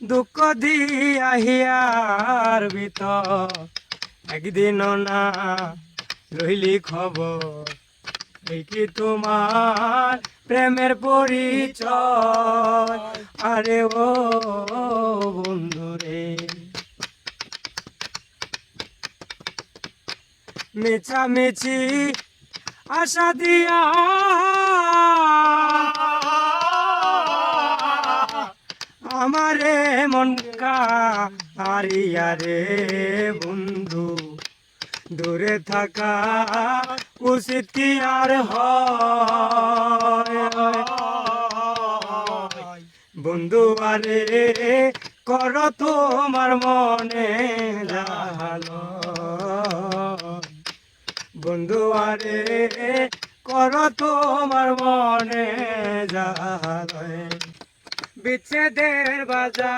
দুঃখ দিয়া হিয়ার ভিতর একদিনও না রইলি খবর। এই কি তোমার প্রেমের পরিচয়? আরে ও বন্ধু রে, মিছামিছি আশা দিয়া আমারে মন কারিয়া রে বন্ধু, দূরে থাকা উচিত কি আর হয়? বন্ধু আরে কর তোমার মনে লালো, বন্ধু আরে কর তোমার মনে জালে। বিচ্ছেদের বাজার